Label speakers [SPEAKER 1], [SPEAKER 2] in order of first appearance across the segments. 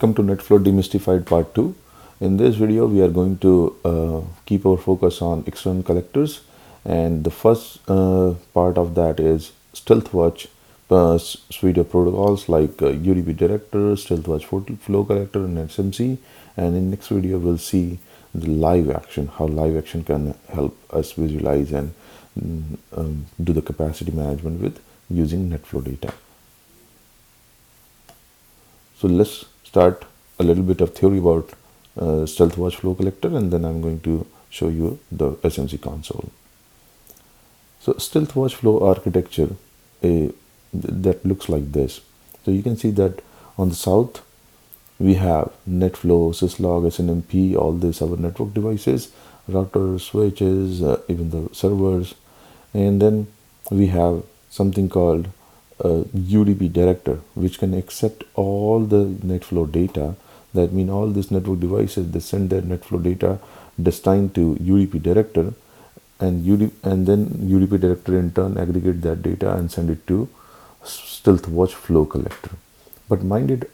[SPEAKER 1] Welcome to NetFlow Demystified Part 2. In this video, we are going to keep our focus on external collectors, and the first part of that is Stealthwatch suite of protocols like Udp Director, Stealthwatch Flow Collector, and SMC. And in next video, we'll see the live action, how live action can help us visualize and do the capacity management with using NetFlow data. So let's start a little bit of theory about Stealthwatch Flow Collector, and then I'm going to show you the SMC console. So Stealthwatch Flow architecture that looks like this. So you can see that on the south we have NetFlow, syslog, SNMP, all these our network devices, routers, switches, even the servers, and then we have something called Udp Director, which can accept all the NetFlow data. That means all these network devices, they send their NetFlow data destined to Udp Director, and then Udp Director in turn aggregate that data and send it to Stealthwatch Flow Collector. But mind it,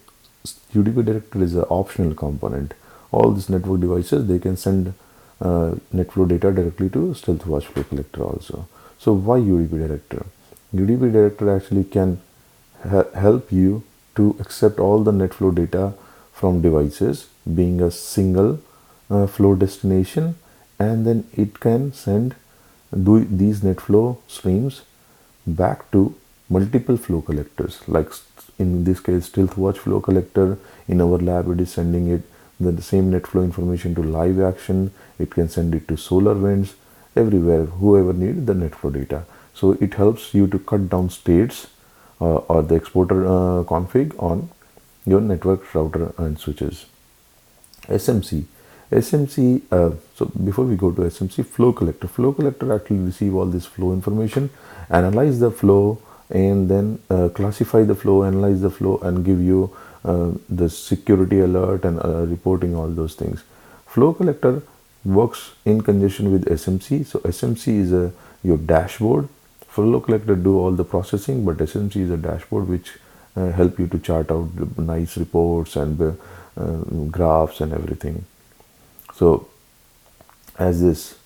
[SPEAKER 1] Udp Director is an optional component. All these network devices, they can send NetFlow data directly to Stealthwatch Flow Collector also. So why Udp Director? Udp Director actually can help you to accept all the NetFlow data from devices being a single flow destination, and then it can send these NetFlow streams back to multiple flow collectors. Like in this case, Stealthwatch Flow Collector, in our lab it is sending it the same NetFlow information to live action. It can send it to SolarWinds, everywhere, whoever needs the NetFlow data. So it helps you to cut down states or the exporter config on your network router and switches. SMC. So before we go to SMC, Flow Collector actually receive all this flow information, analyze the flow, and then classify the flow, analyze the flow, and give you the security alert and reporting all those things. Flow Collector works in conjunction with SMC. So SMC is your dashboard. Flow Collector do all the processing, but SMC is a dashboard which help you to chart out nice reports and graphs and everything. So as this,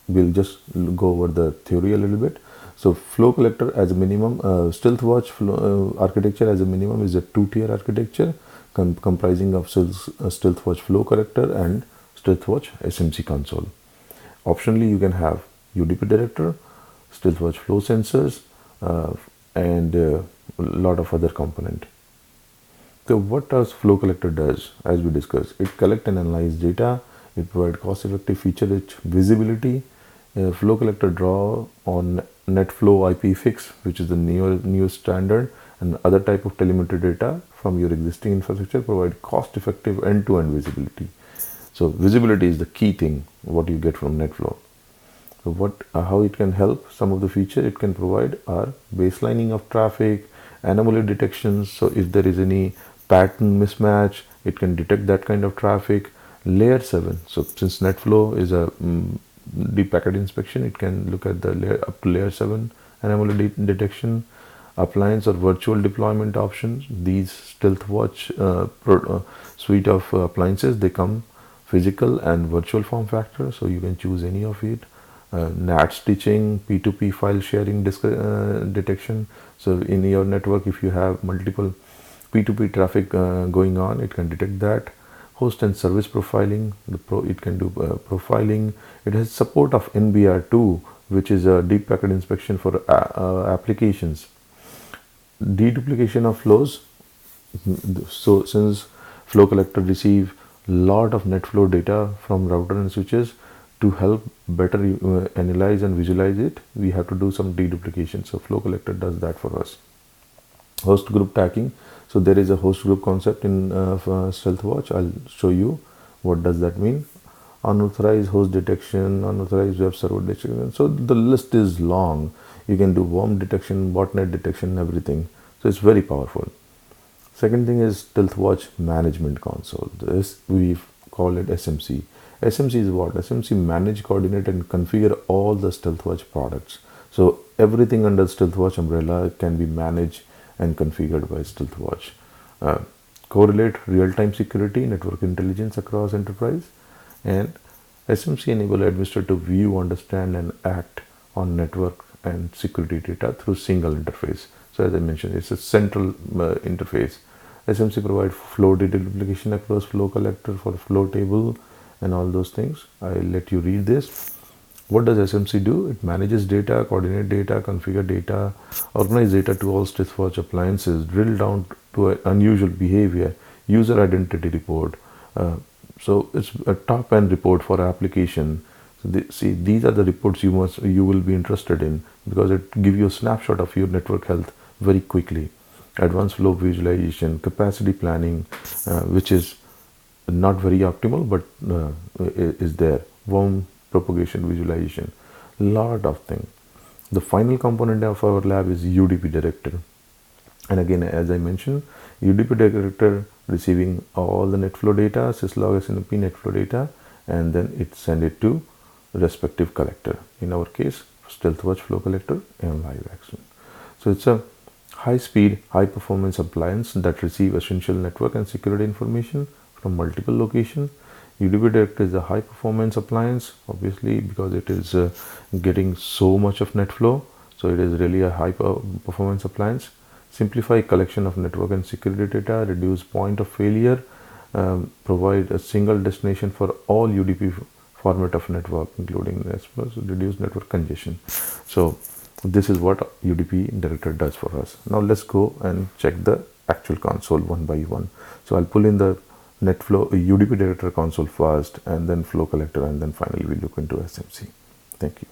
[SPEAKER 1] we'll just go over the theory a little bit. So Flow Collector as a minimum, Stealthwatch architecture as a minimum is a two-tier architecture comprising of Stealthwatch Flow Collector and Stealthwatch SMC console. Optionally, you can have Udp Director, Stealthwatch Flow Sensors, and a lot of other component. So what does Flow Collector does? As we discussed, it collect and analyze data. It provide cost-effective, feature-rich visibility. Flow Collector draw on NetFlow IPFix, which is the newest standard, and other type of telemetry data from your existing infrastructure, provide cost-effective end-to-end visibility. So visibility is the key thing what you get from NetFlow. So how it can help? Some of the feature it can provide are baselining of traffic, anomaly detections. So if there is any pattern mismatch, it can detect that kind of traffic. Layer 7. So since NetFlow is a deep packet inspection, it can look at the layer up to layer 7 anomaly detection. Appliance or virtual deployment options. These Stealthwatch suite of appliances, they come physical and virtual form factor, so you can choose any of it. NAT stitching, P2P file sharing detection. So in your network, if you have multiple P2P traffic going on, it can detect that. Host and service profiling, it can do profiling. It has support of NBR2, which is a deep packet inspection for applications. Deduplication of flows. So since Flow Collector receive lot of NetFlow data from router and switches, to help better analyze and visualize it, we have to do some deduplication. So Flow Collector does that for us. Host group tagging. So there is a host group concept in Stealthwatch. I'll show you what does that mean. Unauthorized host detection, unauthorized web server detection. So the list is long. You can do worm detection, botnet detection, everything. So it's very powerful. Second thing is Stealthwatch management console. This we call it SMC. SMC is what? SMC manage, coordinate, and configure all the Stealthwatch products. So everything under Stealthwatch umbrella can be managed and configured by Stealthwatch. correlate real-time security, network intelligence across enterprise, and SMC enable administrator to view, understand, and act on network and security data through single interface. So as I mentioned, it's a central interface. SMC provide flow data duplication across flow collector for flow table and all those things. I'll let you read this. What does SMC do? It manages data, coordinate data, configure data, organize data to all Stealthwatch appliances, drill down to unusual behavior, user identity report. So it's a top-end report for application. So see, these are the reports you will be interested in, because it gives you a snapshot of your network health very quickly. Advanced flow visualization, capacity planning, which is not very optimal, but is there. Worm propagation visualization, lot of things. The final component of our lab is Udp Director. And again, as I mentioned, Udp Director receiving all the net flow data, syslog, SNMP net flow data, and then it send it to respective collector. In our case, Stealthwatch flow collector and live action. So it's a high speed, high performance appliance that receive essential network and security information from multiple locations. Udp Director is a high performance appliance, obviously, because it is getting so much of net flow. So it is really a high performance appliance. Simplify collection of network and security data, reduce point of failure, provide a single destination for all UDP format of network, including reduce network congestion. So this is what Udp Director does for us. Now let's go and check the actual console one by one. So I'll pull in the NetFlow Udp Director console first, and then flow collector, and then finally we look into SMC. Thank you.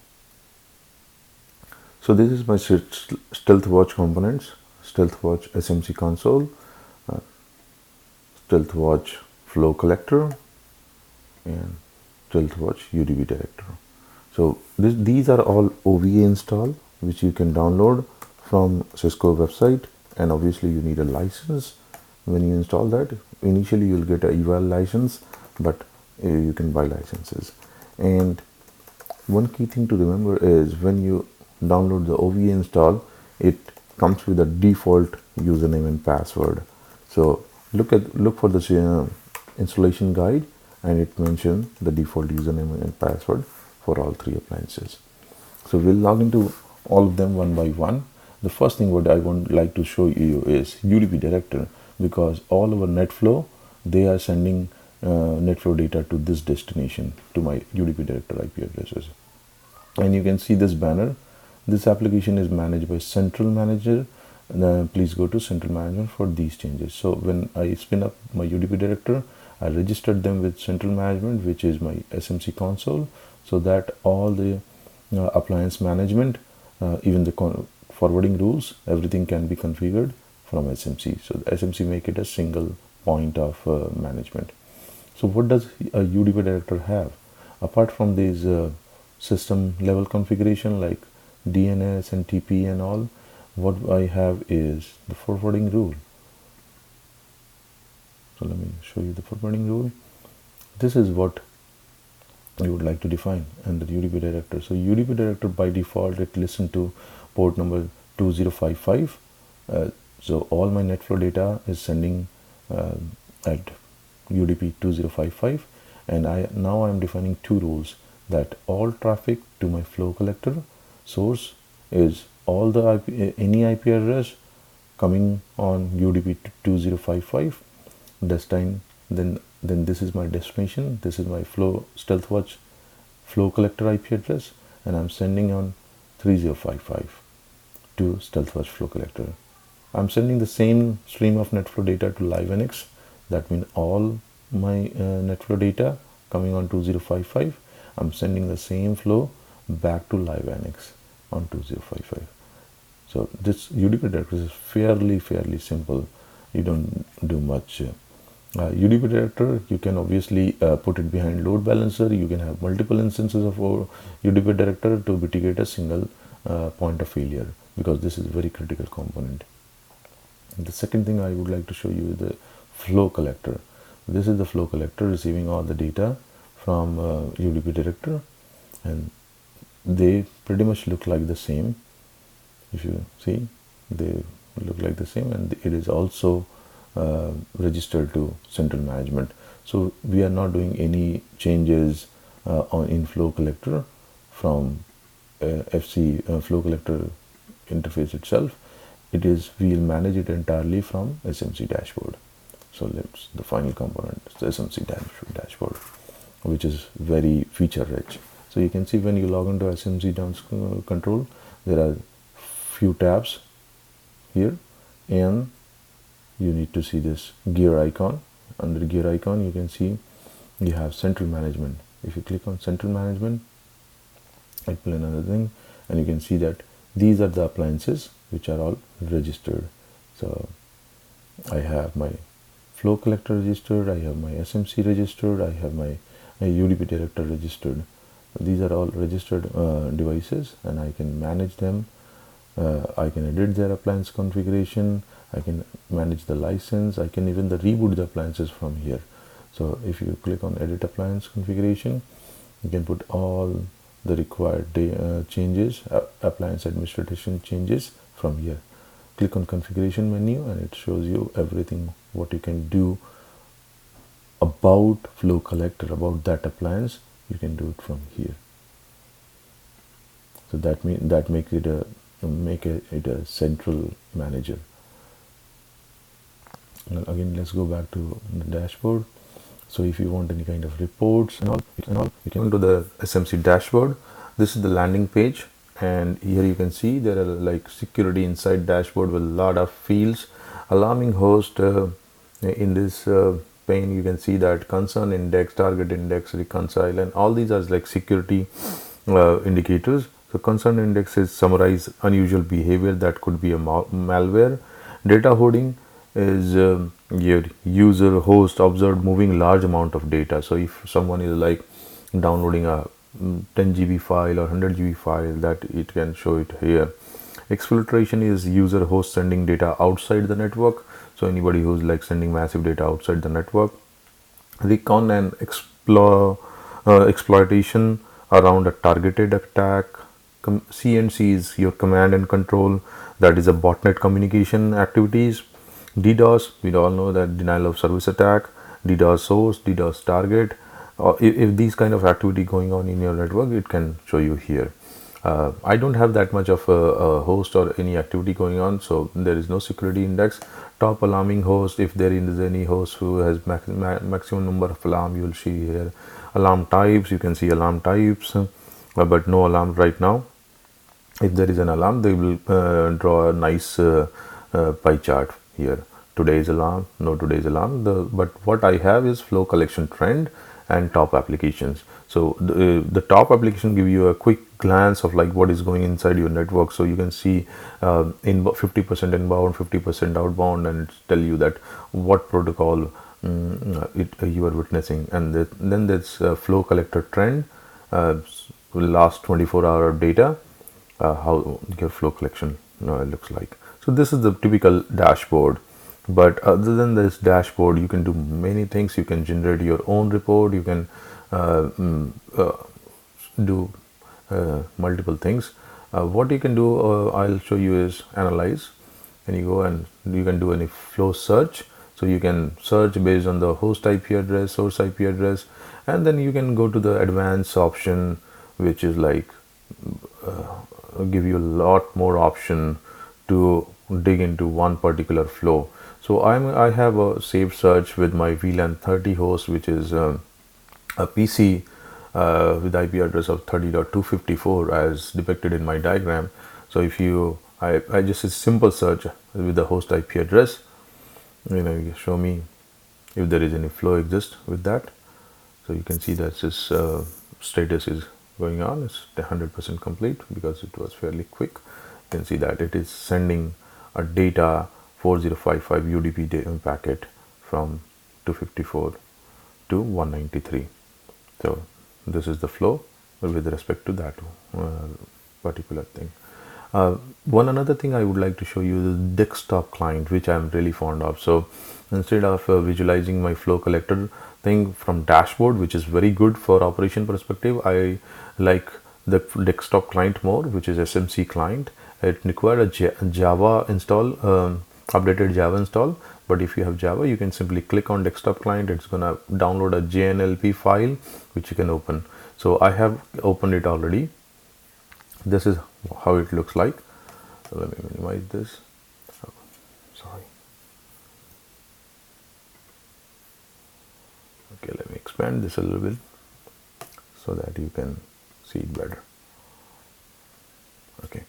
[SPEAKER 1] So this is my Stealthwatch components: Stealthwatch SMC console, Stealthwatch flow collector, and Stealthwatch Udp Director. So these are all OVA install, which you can download from Cisco website, and obviously you need a license. When you install that, initially you'll get a eval license, but you can buy licenses. And one key thing to remember is when you download the OVA install, it comes with a default username and password. So look for the installation guide, and it mentions the default username and password for all three appliances. So we'll log into all of them one by one. The first thing what I would like to show you is Udp Director, because all our NetFlow, they are sending NetFlow data to this destination, to my Udp Director IP addresses. And you can see this banner. This application is managed by Central Manager. Please go to Central Manager for these changes. So when I spin up my Udp Director, I registered them with Central Management, which is my SMC console, so that all the appliance management, even the forwarding rules, everything can be configured from SMC. So the SMC make it a single point of management. So what does a Udp Director have? Apart from these system level configuration like DNS and TP and all, what I have is the forwarding rule. So let me show you the forwarding rule. This is what you would like to define under the Udp Director. So Udp Director by default, it listens to port number 2055. So all my NetFlow data is sending at UDP 2055, and now I'm defining two rules, that all traffic to my flow collector source is all the any IP address coming on UDP 2055. Then this is my destination. This is my Stealthwatch flow collector IP address, and I'm sending on 3055 to Stealthwatch flow collector. I'm sending the same stream of NetFlow data to LiveNX. That means all my NetFlow data coming on 2055, I'm sending the same flow back to LiveNX on 2055. So this UDP Director is fairly simple. You don't do much. UDP Director, you can obviously put it behind load balancer. You can have multiple instances of UDP Director to mitigate a single point of failure, because this is a very critical component. The second thing I would like to show you is the flow collector. This is the flow collector receiving all the data from UDP Director, and they pretty much look like the same. If you see, they look like the same, and it is also registered to central management. So we are not doing any changes on in flow collector from FC flow collector interface itself. It is, we'll manage it entirely from SMC dashboard. So let's, the final component is the SMC dashboard, which is very feature rich. So you can see when you log into SMC control, there are few tabs here, and you need to see this gear icon. Under gear icon, you can see you have central management. If you click on central management, I pull another thing, and you can see that these are the appliances which are all registered. So I have my flow collector registered, I have my SMC registered, I have my UDP Director registered. These are all registered devices, and I can manage them. I can edit their appliance configuration, I can manage the license, I can even reboot the appliances from here. So if you click on edit appliance configuration, you can put all the required changes, appliance administration changes from here. Click on configuration menu, and it shows you everything what you can do about flow collector, about that appliance. You can do it from here. So that makes it a central manager. Now again, let's go back to the dashboard. So if you want any kind of reports and all, you can go to the SMC dashboard. This is the landing page, and here you can see there are like security inside dashboard with a lot of fields. Alarming host, in this pane you can see that concern index, target index, reconcile, and all these are like security indicators. So concern index is summarize unusual behavior that could be a malware. Data hoarding is your user host observed moving large amount of data. So if someone is like downloading a 10 GB file or 100 GB file, that it can show it here. Exfiltration is user host sending data outside the network. So anybody who's like sending massive data outside the network. Recon and exploitation around a targeted attack. CNC is your command and control, that is a botnet communication activities. DDoS, we all know that denial of service attack, DDoS source, DDoS target. If these kind of activity going on in your network, it can show you here. I don't have that much of a host or any activity going on, so there is no security index. Top alarming host, if there is any host who has maximum number of alarm, you will see here. Alarm types, you can see alarm types, but no alarm right now. If there is an alarm, they will draw a nice pie chart here. Today's alarm, no today's alarm. But what I have is flow collection trend and top applications. So the top application give you a quick glance of like what is going inside your network. So you can see in 50% inbound, 50% outbound, and tell you that what protocol you are witnessing. And then there's flow collector trend, last 24-hour data, how your flow collection looks like. So this is the typical dashboard. But other than this dashboard, you can do many things. You can generate your own report. You can do multiple things. What you can do, I'll show you, is analyze. And you go and you can do any flow search. So you can search based on the host IP address, source IP address, and then you can go to the advanced option, which is like give you a lot more option to dig into one particular flow. So I have a saved search with my VLAN 30 host, which is a PC with IP address of 30.254 as depicted in my diagram. So if I just a simple search with the host IP address, you show me if there is any flow exist with that. So you can see that this status is going on. It's 100% complete because it was fairly quick. You can see that it is sending a data 4055 UDP packet from 254 to 193. So this is the flow with respect to that particular thing. One another thing I would like to show you is the desktop client, which I'm really fond of. So instead of visualizing my flow collector thing from dashboard, which is very good for operation perspective, I like the desktop client more, which is SMC client. It required a Java install, updated Java install, But if you have Java, you can simply click on desktop client. It's gonna download a JNLP file which you can open. So I have opened it already. This is how it looks like. So let me minimize this. Oh, sorry. Okay, let me expand this a little bit so that you can see it better. Okay,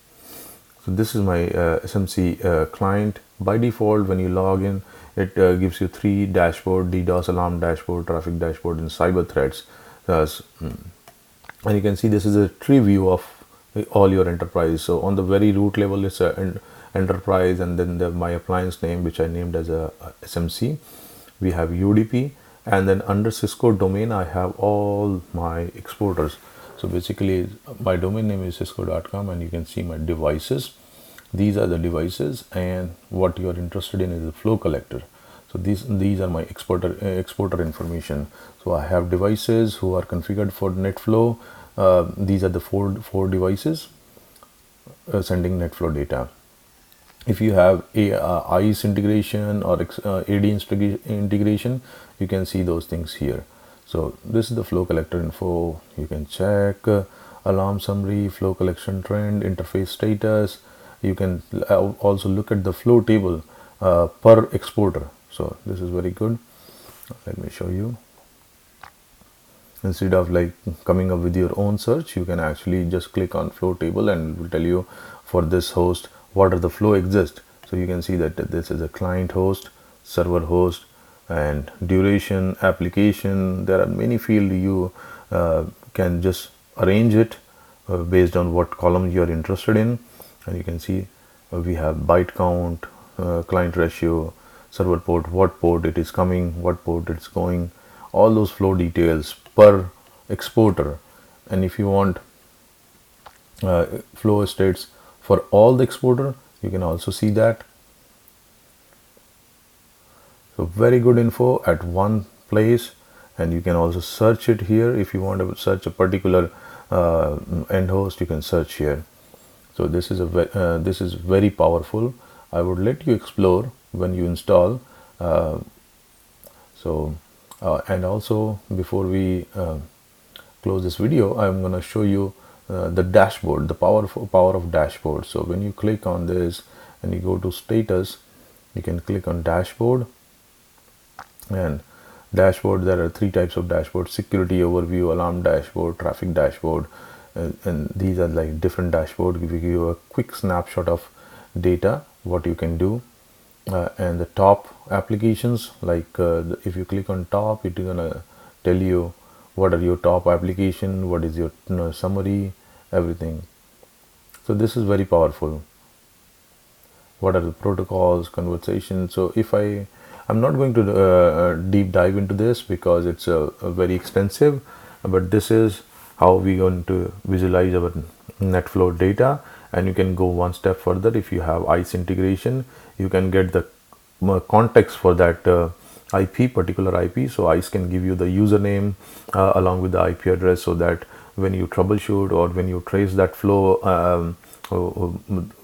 [SPEAKER 1] so this is my SMC client. By default, when you log in, it gives you 3 dashboard: DDoS alarm dashboard, traffic dashboard, and cyber threats. And you can see this is a tree view of all your enterprise. So on the very root level, it's an enterprise, and then my appliance name, which I named as a SMC. We have UDP, and then under Cisco domain, I have all my exporters. So basically, my domain name is cisco.com, and you can see my devices. These are the devices, and what you are interested in is the flow collector. So these are my exporter information. So I have devices who are configured for NetFlow. These are the four devices sending NetFlow data. If you have a ICE integration or AD integration, you can see those things here. So this is the flow collector info. You can check alarm summary, flow collection trend, interface status. You can also look at the flow table per exporter. So this is very good. Let me show you. Instead of like coming up with your own search, you can actually just click on flow table and it will tell you for this host what are the flow exist. So you can see that this is a client host, server host, and duration, application. There are many fields. You can just arrange it based on what column you are interested in. And you can see we have byte count, client ratio, server port, what port it is coming, what port it's going, all those flow details per exporter. And if you want flow states for all the exporter, you can also see that. So very good info at one place, and you can also search it here. If you want to search a particular end host, you can search here. So this is very powerful. I would let you explore when you install. And also before we close this video, I'm going to show you the dashboard, the power of dashboard. So when you click on this and you go to status, you can click on dashboard. And dashboard, there are 3 types of dashboard: security overview, alarm dashboard, traffic dashboard. And these are like different dashboard. We give you a quick snapshot of data, what you can do. And the top applications, like if you click on top, it's gonna tell you what are your top application, what is your summary, everything. So this is very powerful. What are the protocols, conversations? So if I'm not going to deep dive into this because it's very extensive, but this is how we're going to visualize our NetFlow data. And you can go one step further. If you have ICE integration, you can get the context for that particular IP. So ICE can give you the username along with the IP address, so that when you troubleshoot or when you trace that flow,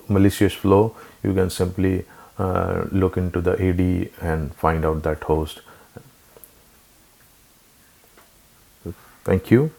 [SPEAKER 1] malicious flow, you can simply look into the AD and find out that host. Thank you.